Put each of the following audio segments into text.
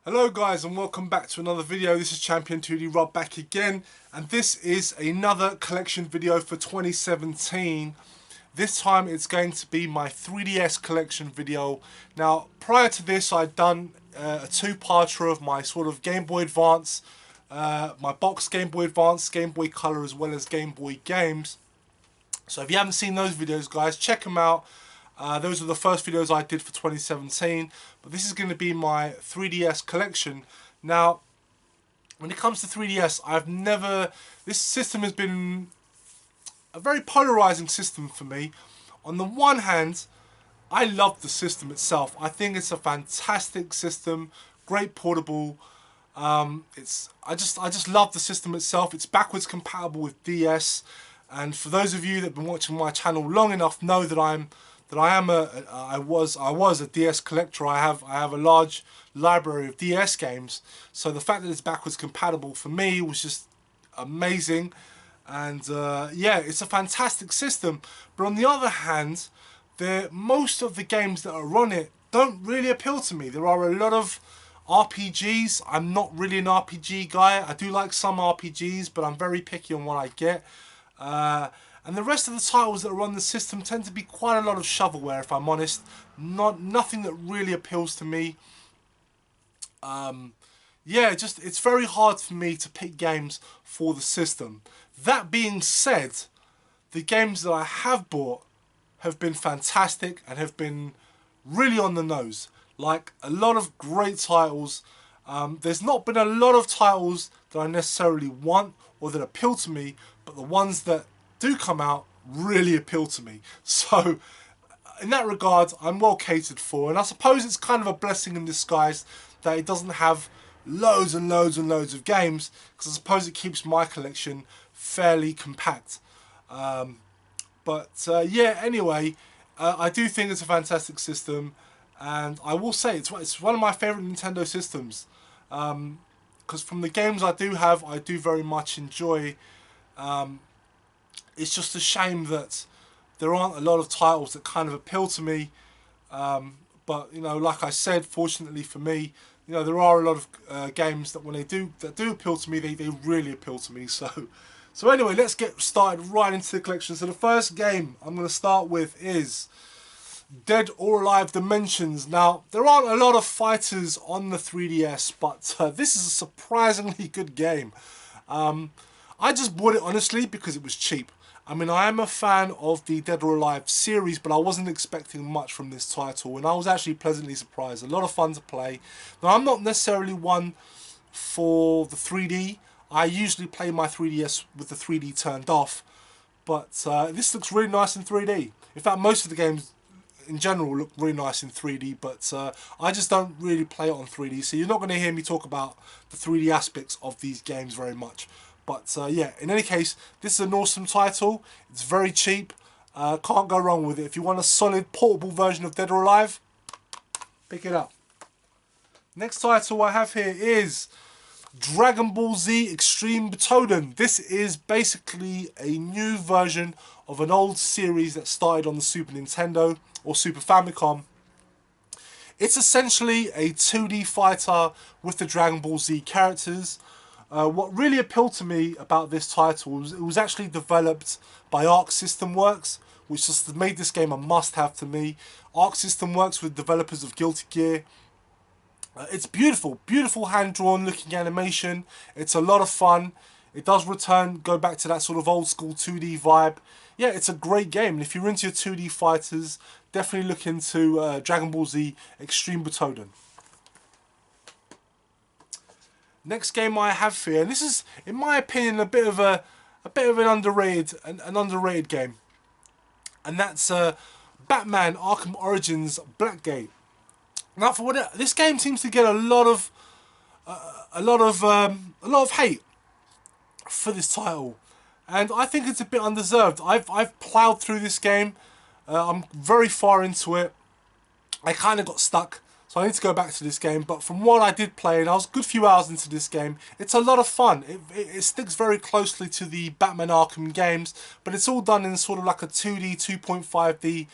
Hello guys and welcome back to another video. This is Champion 2D Rob back again, and this is another collection video for 2017. This time it's going to be my 3DS collection video. Now prior to this I'd done a two-parter of my sort of Game Boy Advance, my box Game Boy Advance, Game Boy Color as well as Game Boy games. So if you haven't seen those videos guys, check them out. Those are the first videos I did for 2017, but this is going to be my 3DS collection. Now, when it comes to 3DS, this system has been a very polarizing system for me. On the one hand, I love the system itself. I think it's a fantastic system, great portable. I just love the system itself. It's backwards compatible with DS, and for those of you that have been watching my channel long enough know that I was a DS collector. I have a large library of DS games, so the fact that it's backwards compatible for me was just amazing. And yeah, it's a fantastic system. But on the other hand, most of the games that are on it don't really appeal to me. There are a lot of RPGs. I'm not really an RPG guy. I do like some RPGs, but I'm very picky on what I get. And the rest of the titles that are on the system tend to be quite a lot of shovelware, if I'm honest. Nothing that really appeals to me. Yeah, it's very hard for me to pick games for the system. That being said, the games that I have bought have been fantastic and have been really on the nose. Like a lot of great titles. There's not been a lot of titles that I necessarily want or that appeal to me, but the ones that do come out really appeal to me. So in that regard, I'm well catered for, and I suppose it's kind of a blessing in disguise that it doesn't have loads and loads and loads of games, because I suppose it keeps my collection fairly compact. Yeah, anyway, I do think it's a fantastic system, and I will say it's one of my favourite Nintendo systems, because from the games I do very much enjoy. It's just a shame that there aren't a lot of titles that kind of appeal to me. But you know, like I said, fortunately for me, you know, there are a lot of games that when they do appeal to me, they really appeal to me. So anyway, let's get started right into the collection. So the first game I'm going to start with is Dead or Alive Dimensions. Now, there aren't a lot of fighters on the 3DS, but this is a surprisingly good game. I just bought it honestly because it was cheap. I mean, I am a fan of the Dead or Alive series, but I wasn't expecting much from this title, and I was actually pleasantly surprised. A lot of fun to play. Now, I'm not necessarily one for the 3D. I usually play my 3DS with the 3D turned off, but this looks really nice in 3D. In fact, most of the games in general look really nice in 3D, but I just don't really play it on 3D, so you're not going to hear me talk about the 3D aspects of these games very much. But yeah, in any case, this is an awesome title. It's very cheap. Can't go wrong with it. If you want a solid portable version of Dead or Alive, pick it up. Next title I have here is Dragon Ball Z Xtreme Butoden. This is basically a new version of an old series that started on the Super Nintendo or Super Famicom. It's essentially a 2D fighter with the Dragon Ball Z characters. What really appealed to me about this title was it was actually developed by Arc System Works, which just made this game a must-have to me. Arc System Works with developers of Guilty Gear. It's beautiful, beautiful hand-drawn looking animation. It's a lot of fun. It does go back to that sort of old school 2D vibe. Yeah, it's a great game, and if you're into your 2D fighters, definitely look into Dragon Ball Z Xtreme Butoden. Next game I have here, and this is, in my opinion, a bit of an underrated game, and that's Batman Arkham Origins Blackgate. Now, this game seems to get a lot of hate for this title, and I think it's a bit undeserved. I've ploughed through this game. I'm very far into it. I kind of got stuck. So I need to go back to this game, but from what I did play, and I was a good few hours into this game, it's a lot of fun. It sticks very closely to the Batman Arkham games, but it's all done in sort of like a 2D, 2.5D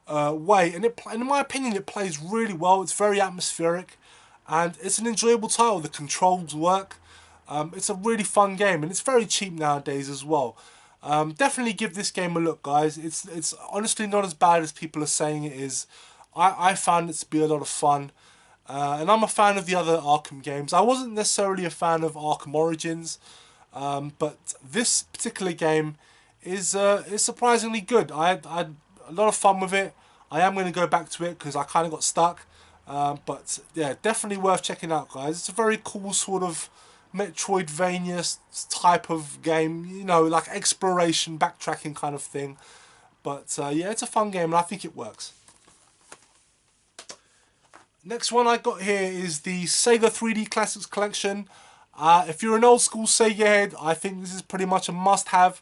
way, and in my opinion, it plays really well. It's very atmospheric, and it's an enjoyable title. The controls work. It's a really fun game, and it's very cheap nowadays as well. Definitely give this game a look, guys. It's honestly not as bad as people are saying it is. I found it to be a lot of fun. And I'm a fan of the other Arkham games. I wasn't necessarily a fan of Arkham Origins, but this particular game is surprisingly good. I had a lot of fun with it. I am going to go back to it because I kind of got stuck. But yeah, definitely worth checking out, guys. It's a very cool sort of Metroidvania type of game, you know, like exploration, backtracking kind of thing. But yeah, it's a fun game and I think it works. Next one I got here is the Sega 3D Classics Collection. If you're an old school Sega head, I think this is pretty much a must-have.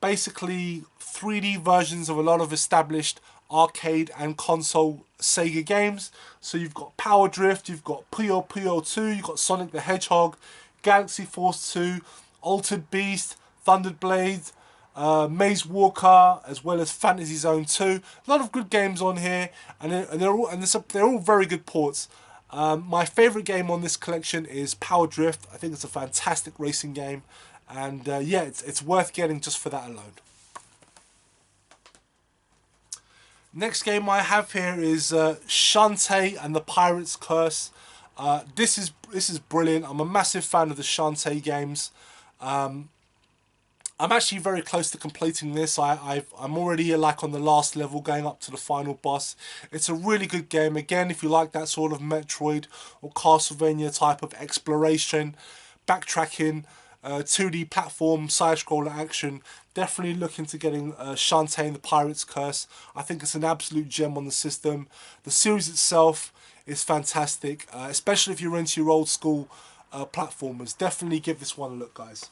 Basically 3D versions of a lot of established arcade and console Sega games. So you've got Power Drift, you've got Puyo Puyo 2, you've got Sonic the Hedgehog, Galaxy Force 2, Altered Beast, Thundered Blade, Maze Walker, as well as Fantasy Zone 2. A lot of good games on here, and they're all very good ports. My favourite game on this collection is Power Drift. I think it's a fantastic racing game, and yeah, it's worth getting just for that alone. Next game I have here is Shantae and the Pirate's Curse. This is brilliant. I'm a massive fan of the Shantae games. I'm actually very close to completing this. I'm already like on the last level, going up to the final boss. It's a really good game. Again, if you like that sort of Metroid or Castlevania type of exploration, backtracking, 2D platform, side-scroller action, definitely look into getting Shantae and the Pirate's Curse. I think it's an absolute gem on the system. The series itself is fantastic, especially if you're into your old school platformers. Definitely give this one a look, guys.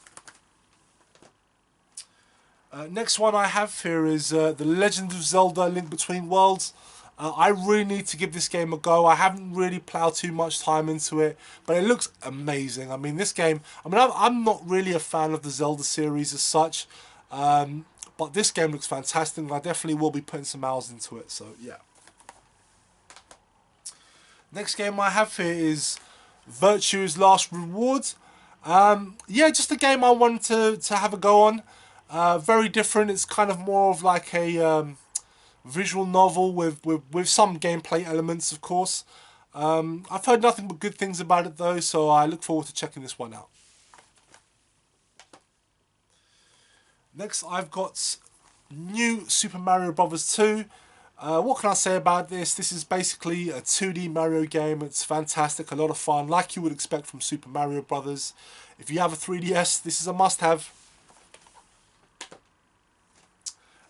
Next one I have here is The Legend of Zelda: Link Between Worlds. I really need to give this game a go. I haven't really ploughed too much time into it, but it looks amazing. I mean, this game, I'm not really a fan of the Zelda series as such, but this game looks fantastic, and I definitely will be putting some hours into it, so yeah. Next game I have here is Virtue's Last Reward. Yeah, just a game I wanted to have a go on. Very different. It's kind of more of like a visual novel with some gameplay elements, of course. I've heard nothing but good things about it though, so I look forward to checking this one out. Next I've got New Super Mario Bros. 2. What can I say about this? This is basically a 2D Mario game. It's fantastic, a lot of fun, like you would expect from Super Mario Bros. If you have a 3DS, this is a must-have.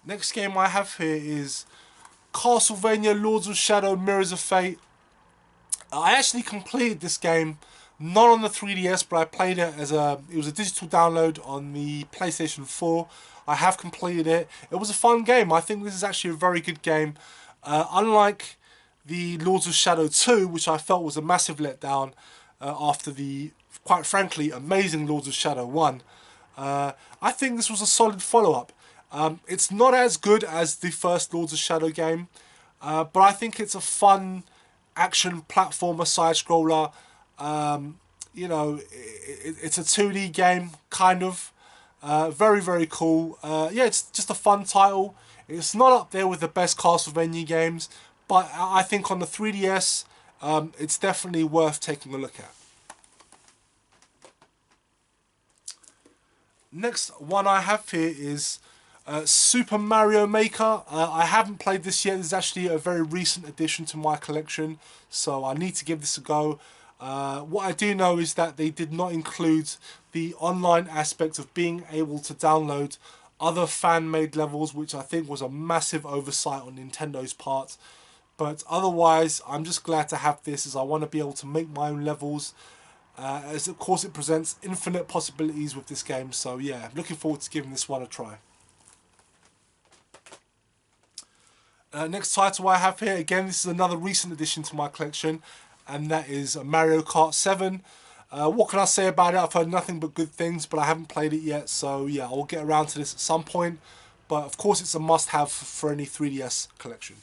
Next game I have here is Castlevania Lords of Shadow Mirrors of Fate. I actually completed this game, not on the 3DS, but I played it as it was a digital download on the PlayStation 4. I have completed it. It was a fun game. I think this is actually a very good game. Unlike the Lords of Shadow 2, which I felt was a massive letdown after the, quite frankly, amazing Lords of Shadow 1, I think this was a solid follow-up. It's not as good as the first Lords of Shadow game, but I think it's a fun action platformer side-scroller. You know, it's a 2D game, kind of. Very, very cool. Yeah, it's just a fun title. It's not up there with the best Castlevania games, but I think on the 3DS, it's definitely worth taking a look at. Next one I have here is Super Mario Maker. I haven't played this yet. This is actually a very recent addition to my collection, so I need to give this a go. What I do know is that they did not include the online aspect of being able to download other fan-made levels, which I think was a massive oversight on Nintendo's part. But otherwise, I'm just glad to have this, as I want to be able to make my own levels. As of course it presents infinite possibilities with this game, so yeah, I'm looking forward to giving this one a try. Next title I have here, again, this is another recent addition to my collection, and that is Mario Kart 7. What can I say about it? I've heard nothing but good things, but I haven't played it yet, so yeah, I'll get around to this at some point. But of course it's a must-have for any 3DS collection.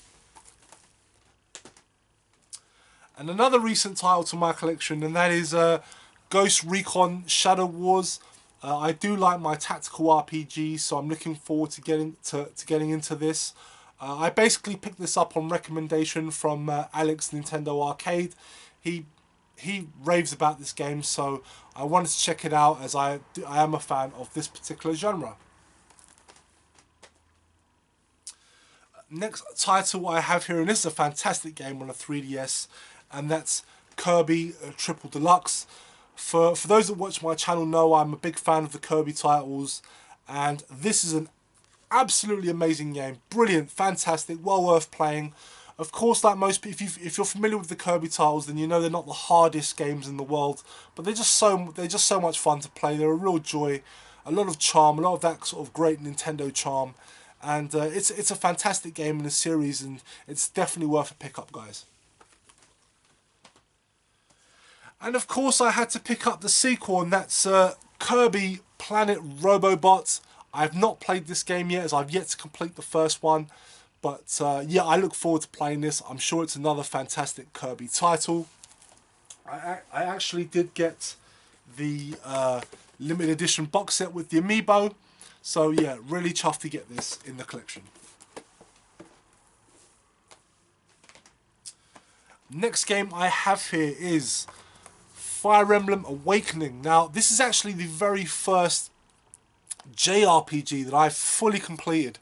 And another recent title to my collection, and that is Ghost Recon Shadow Wars. I do like my tactical RPGs, so I'm looking forward to getting into this. I basically picked this up on recommendation from Alex Nintendo Arcade. He raves about this game, so I wanted to check it out, as I am a fan of this particular genre. Next title I have here, and this is a fantastic game on a 3DS, and that's Kirby Triple Deluxe. For those that watch my channel know I'm a big fan of the Kirby titles, and this is an absolutely amazing game. Brilliant, fantastic, well worth playing. Of course, like most people, if you're familiar with the Kirby titles, then you know they're not the hardest games in the world, but they're just so much fun to play. They're a real joy, a lot of charm, a lot of that sort of great Nintendo charm, and it's a fantastic game in the series, and it's definitely worth a pick up, guys. And of course, I had to pick up the sequel, and that's Kirby Planet Robobot. I've not played this game yet, as I've yet to complete the first one. But yeah, I look forward to playing this. I'm sure it's another fantastic Kirby title. I actually did get the limited edition box set with the amiibo. So yeah, really chuffed to get this in the collection. Next game I have here is Fire Emblem Awakening. Now, this is actually the very first JRPG that I've fully completed,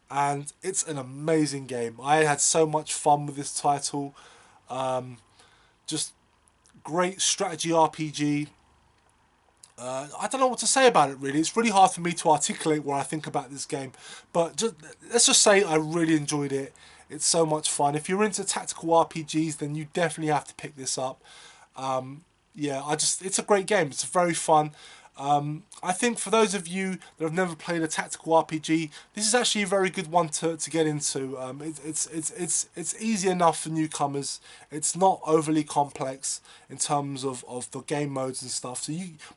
and it's an amazing game. I had so much fun with this title. Just great strategy RPG. I don't know what to say about it, really. It's really hard for me to articulate what I think about this game, but let's just say I really enjoyed it. It's so much fun. If you're into tactical RPGs, then you definitely have to pick this up. Yeah, it's a great game. It's very fun. I think for those of you that have never played a tactical RPG, this is actually a very good one to get into. It's easy enough for newcomers. It's not overly complex in terms of the game modes and stuff.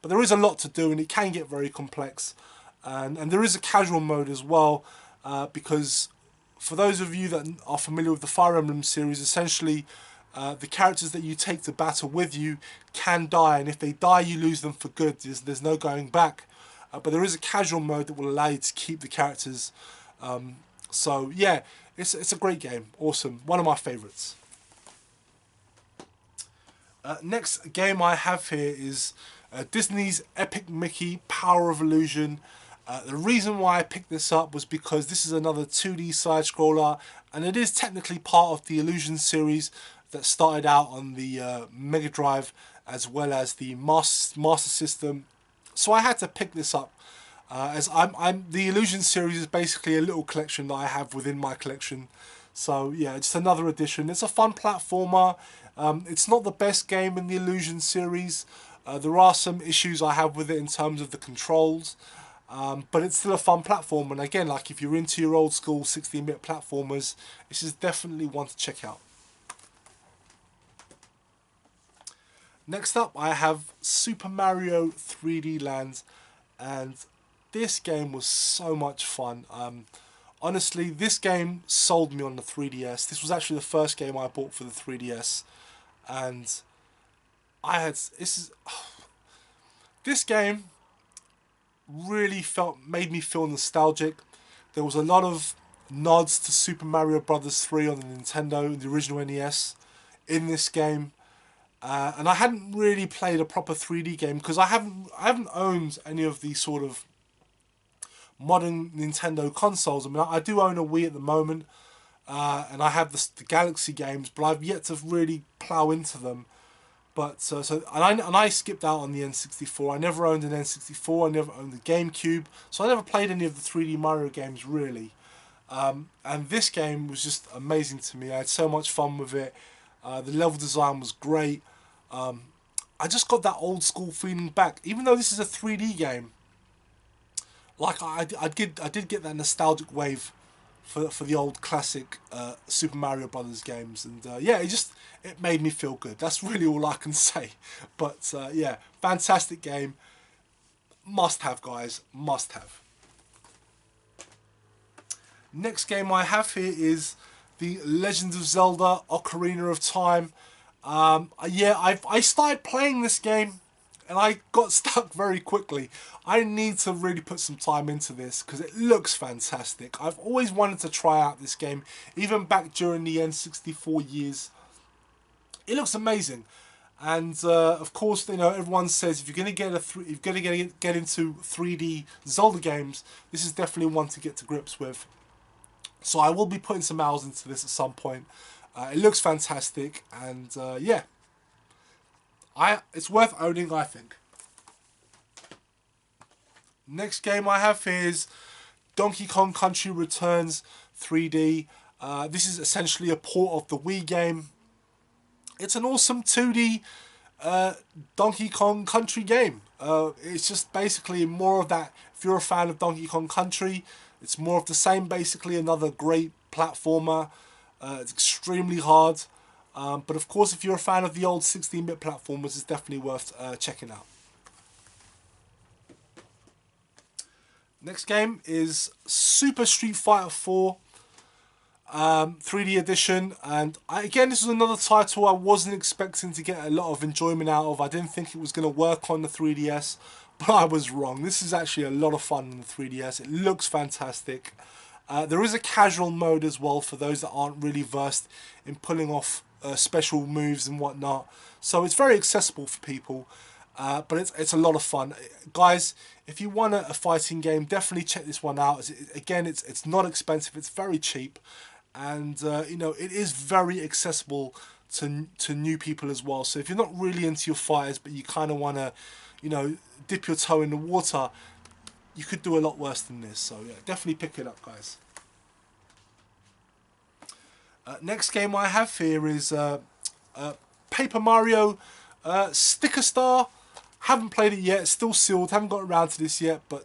But there is a lot to do, and it can get very complex. And there is a casual mode as well, because for those of you that are familiar with the Fire Emblem series, essentially the characters that you take to battle with you can die, and if they die, you lose them for good. There's no going back. But there is a casual mode that will allow you to keep the characters. So yeah, it's a great game. Awesome. One of my favourites. Next game I have here is Disney's Epic Mickey Power of Illusion. The reason why I picked this up was because this is another 2D side-scroller, and it is technically part of the Illusion series that started out on the Mega Drive as well as the Master System. So I had to pick this up, as the Illusion series is basically a little collection that I have within my collection. So yeah, just another edition. It's a fun platformer. It's not the best game in the Illusion series. There are some issues I have with it in terms of the controls. But it's still a fun platform, and again, like if you're into your old school 16-bit platformers, this is definitely one to check out. Next up, I have Super Mario 3D Land, and this game was so much fun. Honestly, this game sold me on the 3DS. This was actually the first game I bought for the 3DS, and this game really made me feel nostalgic. There was a lot of nods to Super Mario Bros. 3 on the Nintendo, the original NES, in this game. And I hadn't really played a proper 3D game because I haven't owned any of the sort of modern Nintendo consoles. I mean, I do own a Wii at the moment, and I have the Galaxy games, but I've yet to really plow into them. But and I skipped out on the N64. I never owned an N64. I never owned the GameCube, so I never played any of the 3D Mario games really. And this game was just amazing to me. I had so much fun with it. The level design was great. I just got that old school feeling back, even though this is a 3D game. Like I did get that nostalgic wave for the old classic Super Mario Brothers games, and yeah, it made me feel good. That's really all I can say. But yeah, fantastic game. Must have, guys, must have. Next game I have here is The Legend of Zelda Ocarina of Time. Yeah, I started playing this game and I got stuck very quickly. I need to really put some time into this because it looks fantastic. I've always wanted to try out this game, even back during the N64 years. It looks amazing, and of course, you know, everyone says if you're gonna get into 3D Zelda games, this is definitely one to get to grips with. So I will be putting some hours into this at some point. It looks fantastic, and yeah, it's worth owning, I think. Next game I have here is Donkey Kong Country Returns 3D. This is essentially a port of the Wii game. It's an awesome 2D Donkey Kong Country game. It's just basically more of that. If you're a fan of Donkey Kong Country, it's more of the same, basically. Another great platformer. It's extremely hard. But of course, if you're a fan of the old 16-bit platformers, it's definitely worth checking out. Next game is Super Street Fighter 4 3D edition, and again, this was another title I wasn't expecting to get a lot of enjoyment out of. I didn't think it was going to work on the 3DS, but I was wrong. This is actually a lot of fun on the 3DS. It looks fantastic. There is a casual mode as well for those that aren't really versed in pulling off special moves and whatnot, so it's very accessible for people. But it's a lot of fun, guys. If you want a fighting game, definitely check this one out. Again, it's not expensive. It's very cheap, and you know, it is very accessible to new people as well. So if you're not really into your fighters, but you kind of want to, you know, dip your toe in the water, you could do a lot worse than this. So yeah, definitely pick it up, guys. Next game I have here is Paper Mario Sticker Star. Haven't played it yet, it's still sealed, haven't got around to this yet, but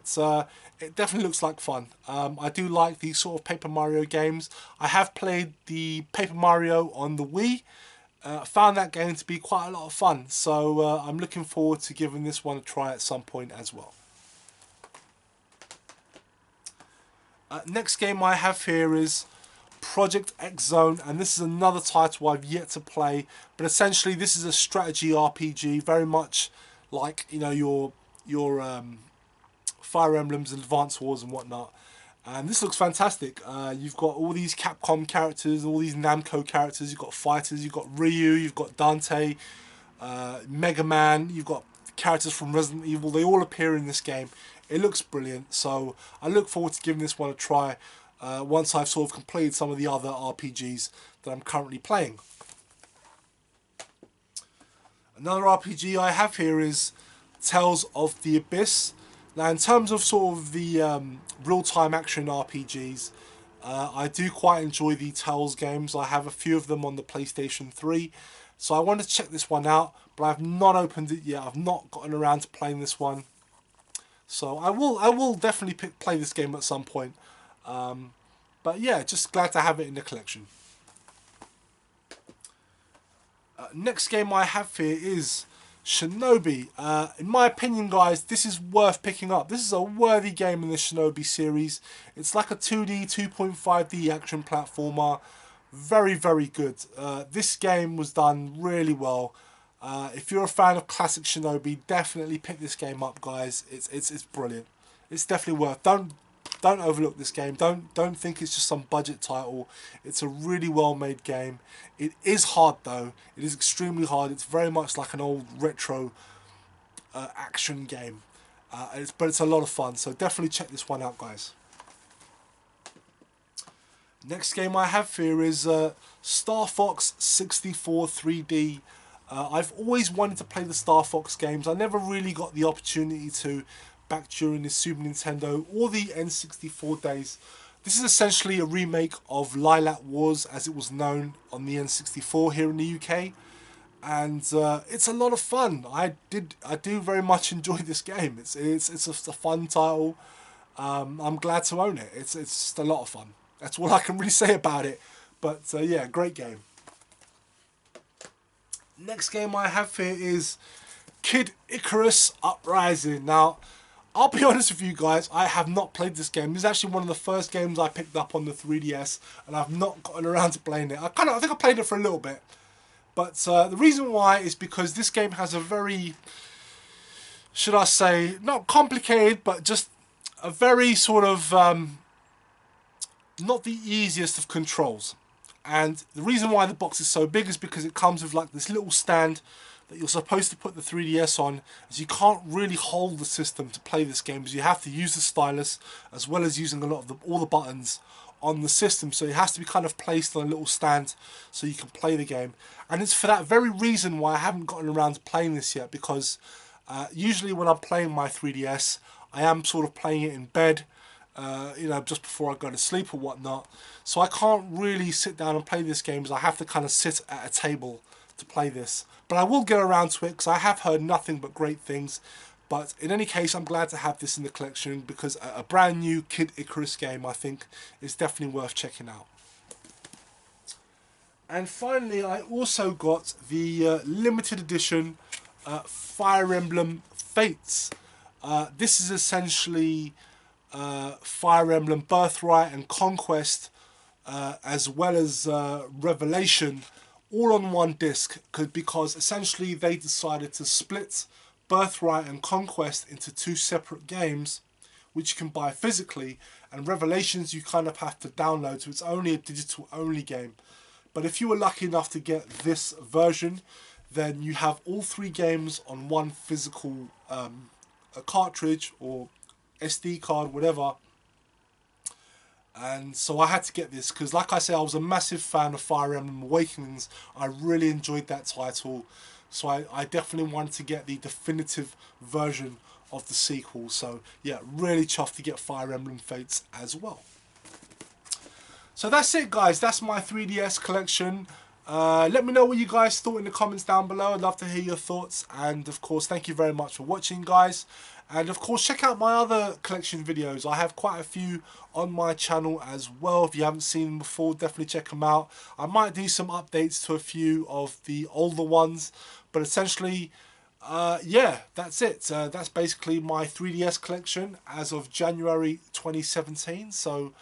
it definitely looks like fun. I do like these sort of Paper Mario games. I have played the Paper Mario on the Wii, found that game to be quite a lot of fun, so I'm looking forward to giving this one a try at some point as well. Next game I have here is Project X Zone, and this is another title I've yet to play, but essentially this is a strategy RPG, very much like, you know, your Fire Emblems and Advance Wars and whatnot. And this looks fantastic. You've got all these Capcom characters, all these Namco characters. You've got fighters, you've got Ryu, you've got Dante, Mega Man. You've got characters from Resident Evil. They all appear in this game. It looks brilliant. So I look forward to giving this one a try once I've sort of completed some of the other RPGs that I'm currently playing. Another RPG I have here is Tales of the Abyss. Now, in terms of sort of the real-time action RPGs, I do quite enjoy the Tales games. I have a few of them on the PlayStation 3, so I want to check this one out, but I've not opened it yet. I've not gotten around to playing this one, so I will definitely play this game at some point. But yeah, just glad to have it in the collection. Next game I have here is Shinobi. In my opinion, guys, this is worth picking up. This is a worthy game in the Shinobi series. It's like a 2D, 2.5D action platformer. Very, very good. This game was done really well. If you're a fan of classic Shinobi, definitely pick this game up, guys. It's brilliant. It's definitely worth. Don't overlook this game. Don't think it's just some budget title. It's a really well made game. It is hard though. It is extremely hard. It's very much like an old retro action game. But it's a lot of fun. So definitely check this one out, guys. Next game I have here is Star Fox 64 3D. I've always wanted to play the Star Fox games. I never really got the opportunity to back during the Super Nintendo or the N64 days. This is essentially a remake of Lilac Wars as it was known on the N64 here in the UK, and it's a lot of fun. I do very much enjoy this game. It's just a fun title. I'm glad to own it. It's just a lot of fun. That's all I can really say about it. But yeah, great game. Next game I have here is Kid Icarus Uprising. Now, I'll be honest with you guys, I have not played this game. This is actually one of the first games I picked up on the 3DS, and I've not gotten around to playing it. I think I played it for a little bit, But the reason why is because this game has a very, should I say, not complicated, but just a very sort of not the easiest of controls. And the reason why the box is so big is because it comes with like this little stand that you're supposed to put the 3DS on, as you can't really hold the system to play this game, because you have to use the stylus as well as using a lot of all the buttons on the system. So it has to be kind of placed on a little stand so you can play the game. And it's for that very reason why I haven't gotten around to playing this yet, because usually when I'm playing my 3DS, I am sort of playing it in bed, you know, just before I go to sleep or whatnot. So I can't really sit down and play this game, because I have to kind of sit at a table to play this. But I will get around to it, because I have heard nothing but great things. But in any case, I'm glad to have this in the collection, because a brand new Kid Icarus game, I think, is definitely worth checking out. And finally, I also got the limited edition Fire Emblem Fates. This is essentially Fire Emblem Birthright and Conquest, as well as Revelation, all on one disc, because essentially they decided to split Birthright and Conquest into two separate games, which you can buy physically, and Revelations you kind of have to download, so it's only a digital only game. But if you were lucky enough to get this version, then you have all three games on one physical a cartridge or SD card, whatever. And so I had to get this, because like I said, I was a massive fan of Fire Emblem Awakenings. I really enjoyed that title, so I definitely wanted to get the definitive version of the sequel. So yeah, really chuffed to get Fire Emblem Fates as well. So that's it, guys. That's my 3DS collection. Let me know what you guys thought in the comments down below. I'd love to hear your thoughts. And of course, thank you very much for watching, guys. And of course, check out my other collection videos. I have quite a few on my channel as well. If you haven't seen them before, definitely check them out. I might do some updates to a few of the older ones. But essentially, yeah, that's it. That's basically my 3DS collection as of January 2017. So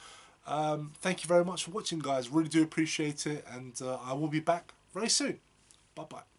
thank you very much for watching, guys. Really do appreciate it. And I will be back very soon. Bye-bye.